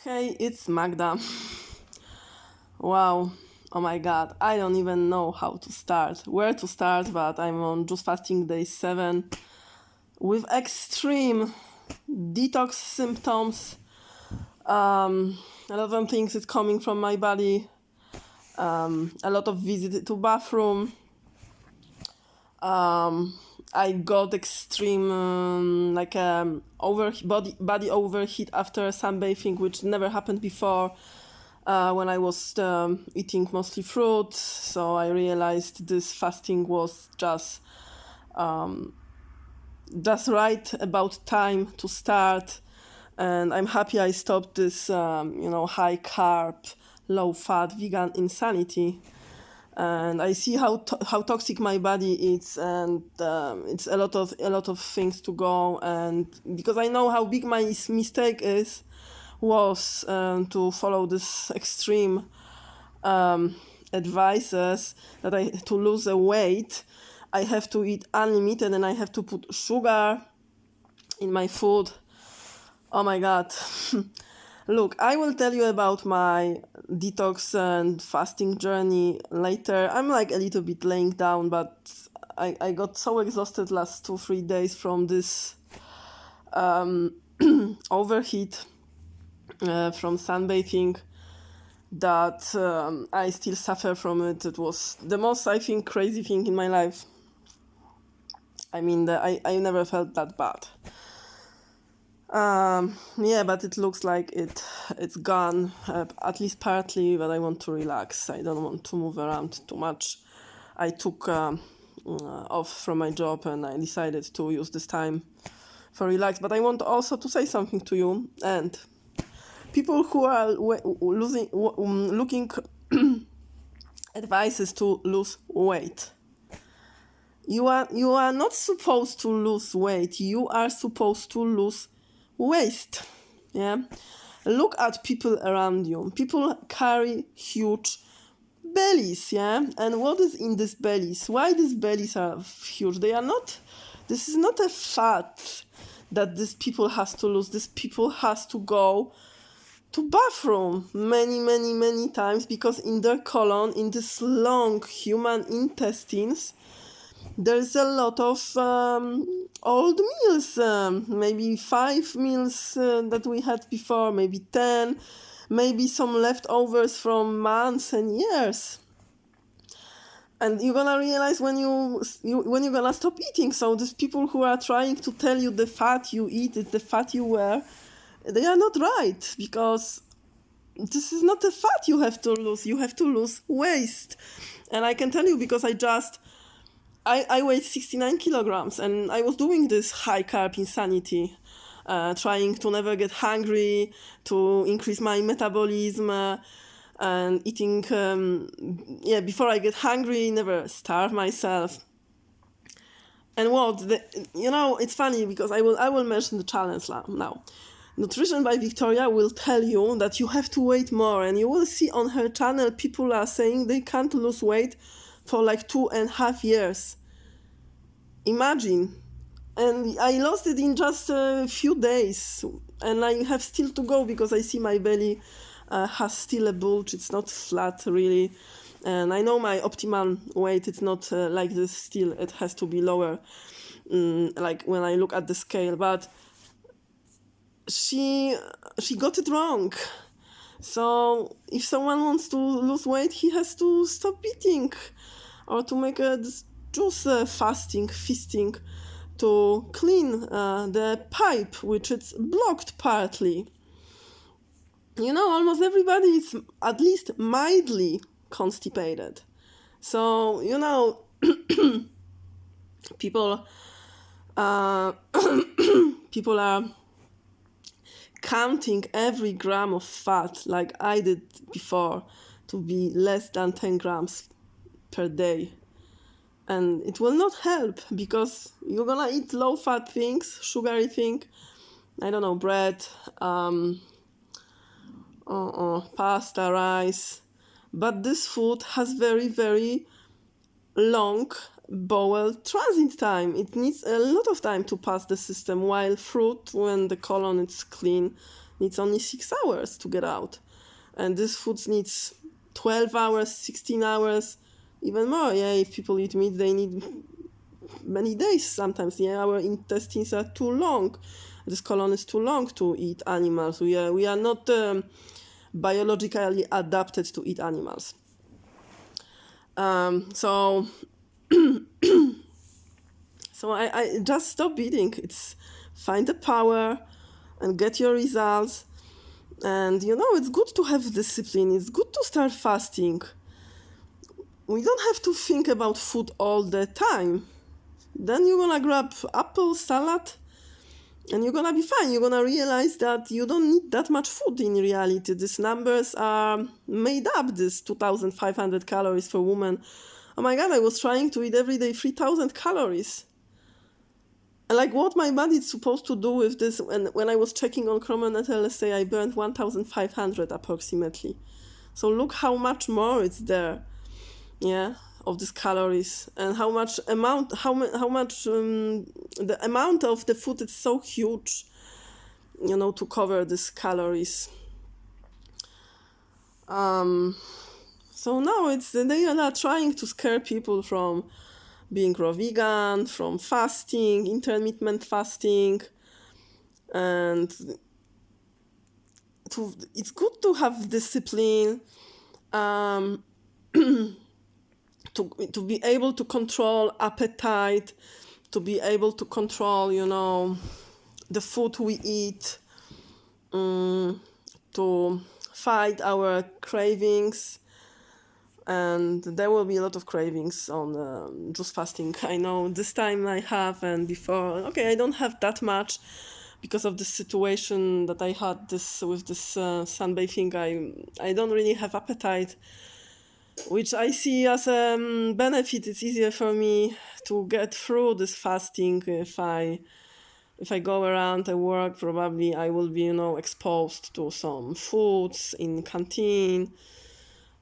Hey, it's Magda. Wow. Oh my god. I don't even know how to start, where to start, but I'm on juice fasting day 7 with extreme detox symptoms. A lot of things is coming from my body. A lot of visit to bathroom. I got extreme body overheat after sunbathing, which never happened before. When I was eating mostly fruit, so I realized this fasting was just right about time to start, and I'm happy I stopped this high carb, low fat vegan insanity. And I see how toxic my body is, and it's a lot of things to go. And because I know how big my mistake was to follow this extreme advices that to lose a weight, I have to eat unlimited and I have to put sugar in my food. Oh my god. Look, I will tell you about my detox and fasting journey later. I'm like a little bit laying down, but I got so exhausted last 2-3 days from this overheat from sunbathing that I still suffer from it. It was the most, I think, crazy thing in my life. I mean, I never felt that bad. Yeah, but it looks like it's gone, at least partly, but I want to relax. I don't want to move around too much. I took off from my job and I decided to use this time for relax. But I want also to say something to you and people who are looking advices to lose weight. You are not supposed to lose weight. You are supposed to lose waste. Yeah, look at people around you. People carry huge bellies. Yeah, and what is in these bellies? Why these bellies are huge? They are not. This is not a fat that these people has to lose. These people has to go to bathroom many times because in their colon, in this long human intestines, there's a lot of old meals, maybe 5 meals that we had before, maybe 10, maybe some leftovers from months and years. And you're gonna realize when when you're gonna stop eating. So these people who are trying to tell you the fat you eat is the fat you wear, they are not right, because this is not the fat you have to lose. You have to lose waste. And I can tell you because I weighed 69 kilograms and I was doing this high carb insanity, trying to never get hungry, to increase my metabolism, and eating, before I get hungry, never starve myself. And it's funny because I will mention the challenge now. Nutrition by Victoria will tell you that you have to wait more, and you will see on her channel people are saying they can't lose weight for like 2.5 years. Imagine. And I lost it in just a few days, and I have still to go because I see my belly has still a bulge. It's not flat really, and I know my optimal weight, it's not like this. Still it has to be lower, like when I look at the scale, but she got it wrong. So if someone wants to lose weight, he has to stop eating or to make a juice feasting to clean the pipe, which is blocked partly. Almost everybody is at least mildly constipated. So, people people are counting every gram of fat like I did before to be less than 10 grams per day. And it will not help because you're gonna eat low fat things, sugary thing, I don't know, bread, pasta, rice. But this food has very long bowel transit time. It needs a lot of time to pass the system, while fruit, when the colon is clean, needs only 6 hours to get out. And this food needs 12 hours, 16 hours, even more. Yeah, if people eat meat, they need many days sometimes. Yeah, our intestines are too long. This colon is too long to eat animals. We are not biologically adapted to eat animals. So I just stop eating. It's find the power and get your results. And it's good to have discipline. It's good to start fasting. We don't have to think about food all the time. Then you're gonna grab apple salad and you're gonna be fine. You're gonna realize that you don't need that much food in reality. These numbers are made up, this 2,500 calories for women. Oh my God, I was trying to eat every day 3,000 calories. And like what my body is supposed to do with this, and when I was checking on chronometer, let's say I burned 1,500 approximately. So look how much more it's there, yeah, of these calories, and how much the amount of the food is so huge, to cover these calories. So now they are trying to scare people from being raw vegan, from fasting, intermittent fasting, and it's good to have discipline, to be able to control appetite, to be able to control, the food we eat, to fight our cravings. And there will be a lot of cravings on juice fasting. I know this time I have, and before, okay, I don't have that much because of the situation that I had with this sunbathing. I don't really have appetite, which I see as a benefit. It's easier for me to get through this fasting. If I go around and work, probably I will be, exposed to some foods in canteen,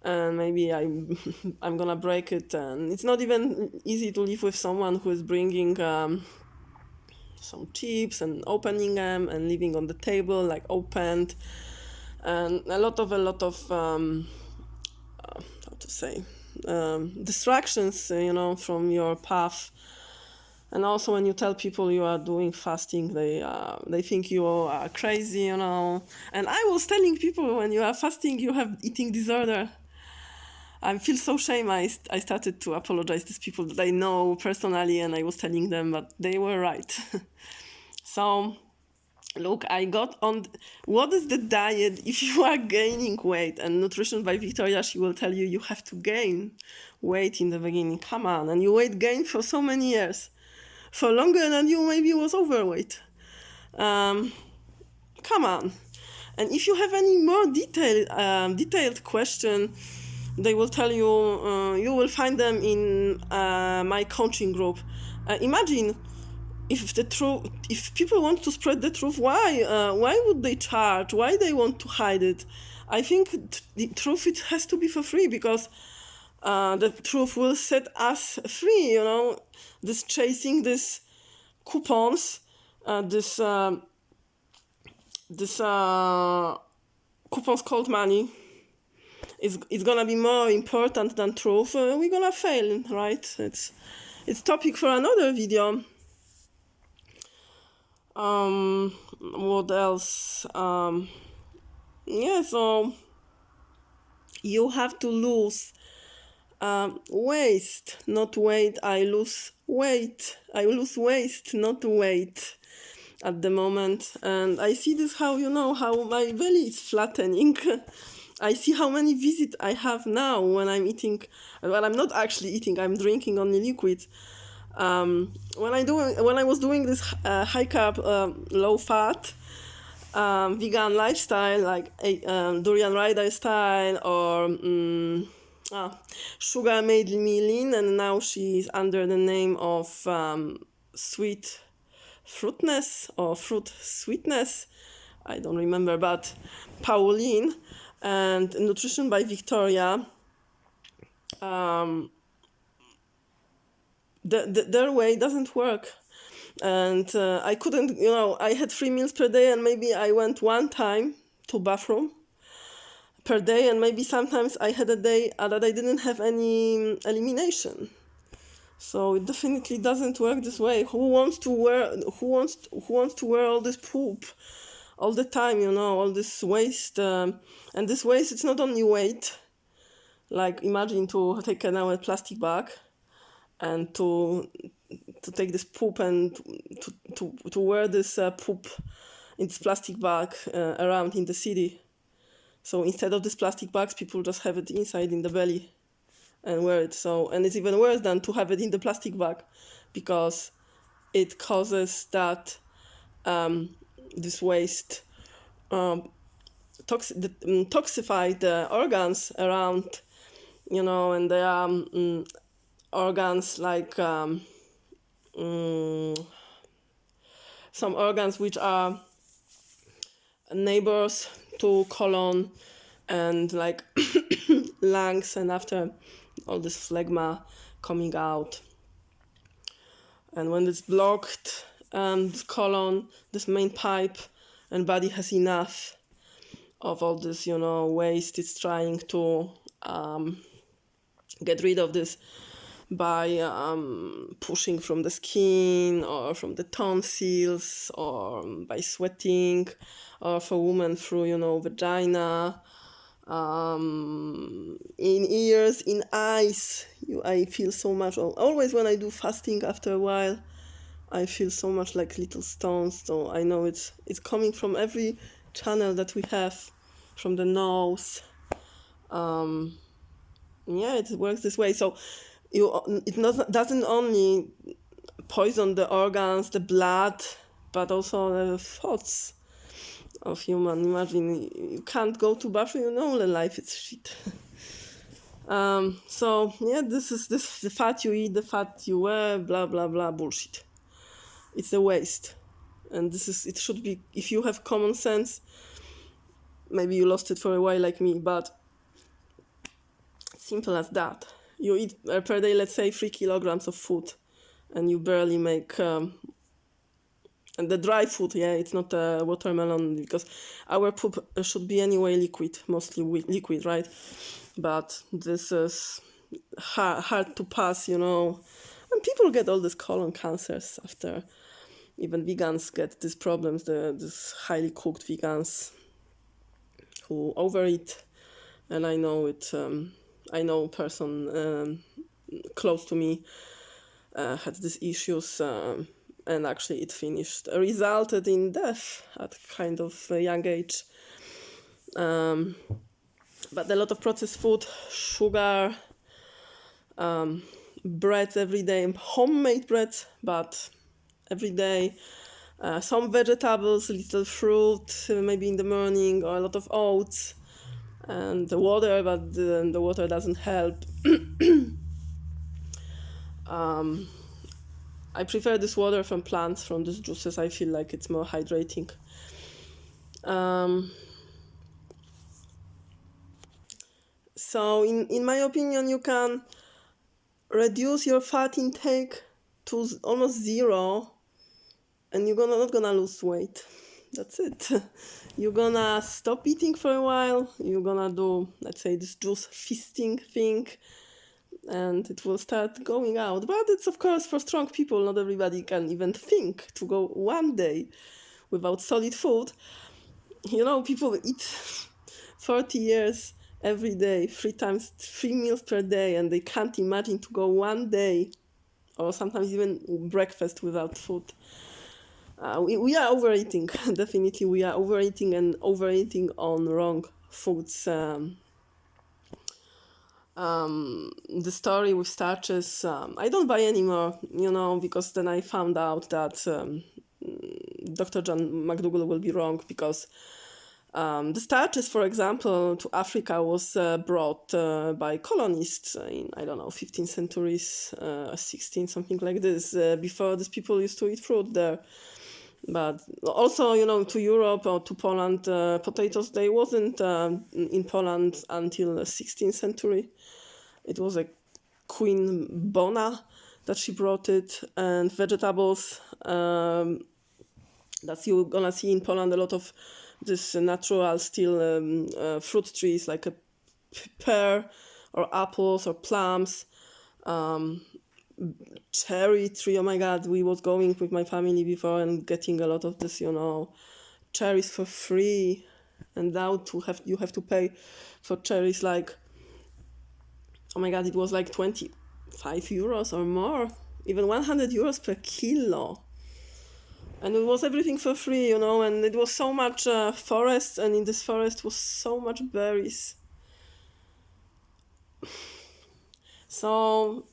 and maybe I'm gonna break it. And it's not even easy to live with someone who is bringing some chips and opening them and leaving on the table like opened, and a lot of distractions, from your path. And also when you tell people you are doing fasting, they think you are crazy, And I was telling people, when you are fasting, you have eating disorder. I feel so shame. I started to apologize to these people that I know personally, and I was telling them, but they were right. So, look, I got on what is the diet if you are gaining weight. And Nutrition by Victoria, she will tell you have to gain weight in the beginning. Come on. And you weight gain for so many years, for longer than you maybe was overweight. Come on. And if you have any more detailed question, they will tell you, you will find them in my coaching group. Imagine if people want to spread the truth, why would they charge? Why they want to hide it? I think the truth, it has to be for free, because the truth will set us free. This chasing these coupons, this coupons called money, it's gonna be more important than truth. We're gonna fail, right? It's topic for another video. What else? So you have to lose waste, not weight. I lose weight, not weight at the moment. And I see this, how my belly is flattening. I see how many visits I have now when I'm eating. Well, I'm not actually eating, I'm drinking only liquids. When I was doing this high carb, low fat vegan lifestyle, like Durian Rider style, or Sugar made me lean, and now she's under the name of Sweet Fruitness or Fruit Sweetness. I don't remember, but Pauline and Nutrition by Victoria. Their way doesn't work. And I couldn't, I had 3 meals per day, and maybe I went one time to bathroom per day, and maybe sometimes I had a day that I didn't have any elimination. So it definitely doesn't work this way. Who wants to wear all this poop all the time, all this waste, and this waste, it's not only weight. Like, imagine to take a plastic bag and to take this poop and to wear this poop in this plastic bag around in the city. So instead of these plastic bags, people just have it inside in the belly and wear it. So, and it's even worse than to have it in the plastic bag, because it causes that this waste toxify the organs around, and there are organs like some organs which are neighbors to colon and like lungs, and after all this phlegma coming out, and when it's blocked, colon, this main pipe, and body has enough of all this waste, it's trying to get rid of this by pushing from the skin or from the tonsils, or by sweating, or for women through vagina, in ears, in eyes. I feel so much, always when I do fasting, after a while I feel so much like little stones. So I know it's coming from every channel that we have, from the nose. It works this way. So it doesn't only poison the organs, the blood, but also the thoughts of human. Imagine you can't go to bathroom, the life is shit. This is the fat you eat, the fat you wear, blah blah blah bullshit. It's a waste, and it should be, if you have common sense, maybe you lost it for a while like me, but simple as that. You eat per day, let's say 3 kilograms of food, and you barely make and the dry food, it's not watermelon, because our poop should be anyway liquid, mostly liquid, right? But this is hard to pass, and people get all these colon cancers after. Even vegans get these problems, these highly cooked vegans who overeat. And I know it, I know a person close to me had these issues, and actually it resulted in death at kind of a young age. But a lot of processed food, sugar, breads every day, homemade breads, but every day, some vegetables, little fruit, maybe in the morning, or a lot of oats, and the water, but the water doesn't help. I prefer this water from plants, from these juices. I feel like it's more hydrating. So in my opinion, you can reduce your fat intake to almost zero, and you're not gonna lose weight. That's it. You're gonna stop eating for a while. You're gonna do, let's say, this juice feasting thing, and it will start going out. But it's, of course, for strong people. Not everybody can even think to go one day without solid food. People eat 40 years every day, 3 meals per day, and they can't imagine to go one day, or sometimes even breakfast, without food. We are overeating. Definitely we are overeating, and overeating on wrong foods. The story with starches, I don't buy anymore, because then I found out that Dr. John McDougall will be wrong, because the starches, for example, to Africa was brought by colonists in, 15th centuries, 16th, something like this. Before this, people used to eat fruit there. But also, to Europe or to Poland, potatoes, they wasn't in Poland until the 16th century. It was a Queen Bona that she brought it, and vegetables. That you're gonna see in Poland a lot of this natural still fruit trees like a pear or apples or plums, cherry tree. Oh my God, we was going with my family before and getting a lot of this, cherries for free, and now you have to pay for cherries like, oh my God, it was like 25 euros or more, even 100 euros per kilo. And it was everything for free, and it was so much forest, and in this forest was so much berries. So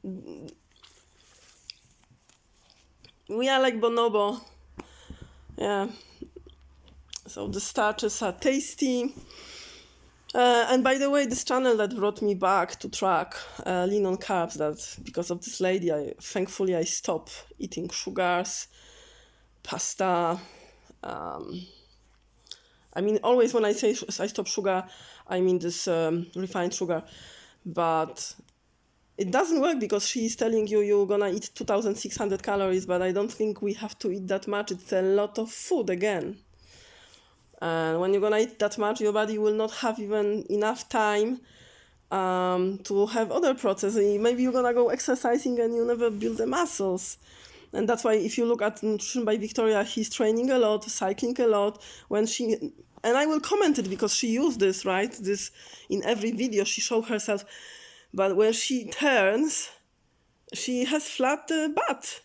we are like bonobo. Yeah. So the starches are tasty. And by the way, this channel that brought me back to track lean on carbs, that because of this lady, thankfully I stopped eating sugars, pasta. I mean, always when I say I stop sugar, I mean this refined sugar. But it doesn't work because she's telling you you're gonna eat 2,600 calories, but I don't think we have to eat that much. It's a lot of food again. And when you're gonna eat that much, your body will not have even enough time to have other processes. Maybe you're gonna go exercising and you never build the muscles. And that's why if you look at Nutrition by Victoria, she's training a lot, cycling a lot. And I will comment it because she used this, right? This in every video she showed herself. But when she turns, she has flat butt.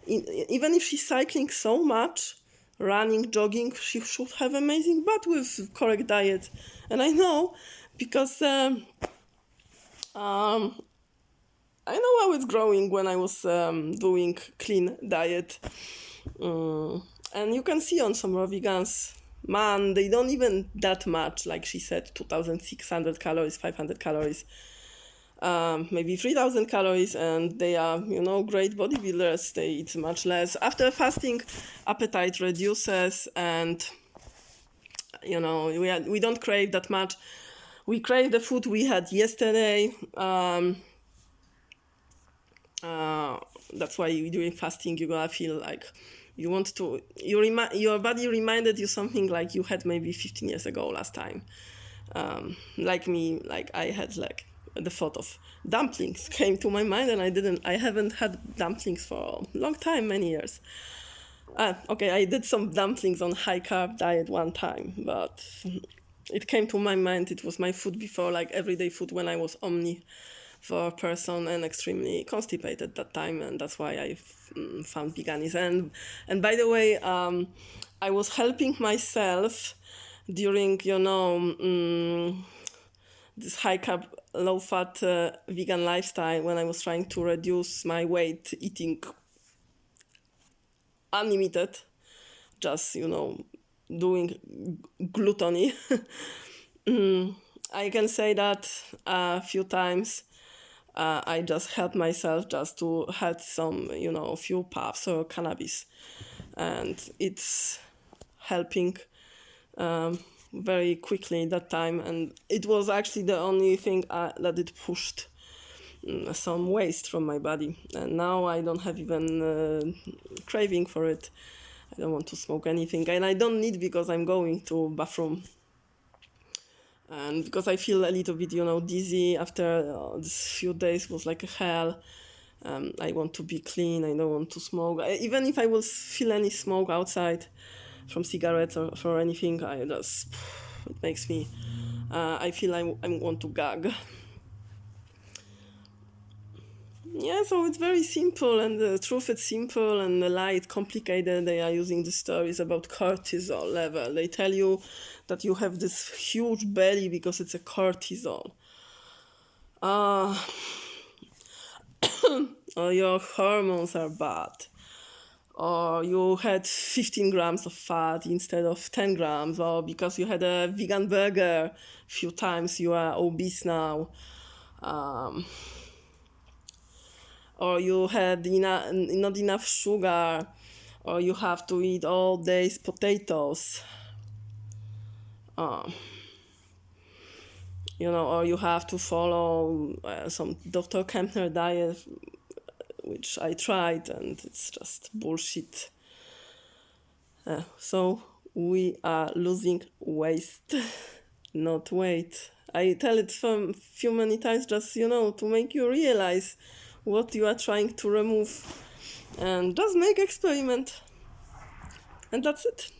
Even if she's cycling so much, running, jogging, she should have amazing butt with correct diet. And I know because I know how it's growing when I was doing clean diet. And you can see on some raw vegans, man, they don't even that much, like she said, 2,600 calories, 500 calories, maybe 3,000 calories, and they are, great bodybuilders. They eat much less. After fasting, appetite reduces, and, we don't crave that much. We crave the food we had yesterday. That's why during fasting you're gonna feel like you want to. Your body reminded you something like you had maybe 15 years ago last time. Like me, like I had like the thought of dumplings came to my mind, and I haven't had dumplings for a long time, many years. Okay, I did some dumplings on high carb diet one time, but it came to my mind. It was my food before, like everyday food when I was omnivore person and extremely constipated that time, and that's why I found veganism. And by the way, I was helping myself during this high carb, low fat vegan lifestyle when I was trying to reduce my weight eating unlimited, just doing gluttony. I can say that a few times I just helped myself just to had some a few puffs or cannabis, and it's helping very quickly that time, and it was actually the only thing that it pushed some waste from my body, and now I don't have even craving for it. I don't want to smoke anything, and I don't need because I'm going to bathroom, and because I feel a little bit dizzy after this few days was like a hell. I want to be clean. I don't want to smoke. Even if I will feel any smoke outside from cigarettes or for anything, it makes me I feel I want to gag. Yeah, so it's very simple, and the truth is simple, and the lie is complicated. They are using the stories about cortisol level. They tell you that you have this huge belly because it's a cortisol. Or your hormones are bad. Or you had 15 grams of fat instead of 10 grams. Or because you had a vegan burger a few times, you are obese now. Or you had not enough sugar, or you have to eat all days potatoes, or you have to follow some Dr. Kempner diet, which I tried, and it's just bullshit. So we are losing waste, not weight. I tell it from few many times just, to make you realize what you are trying to remove. And just make experiment. And that's it.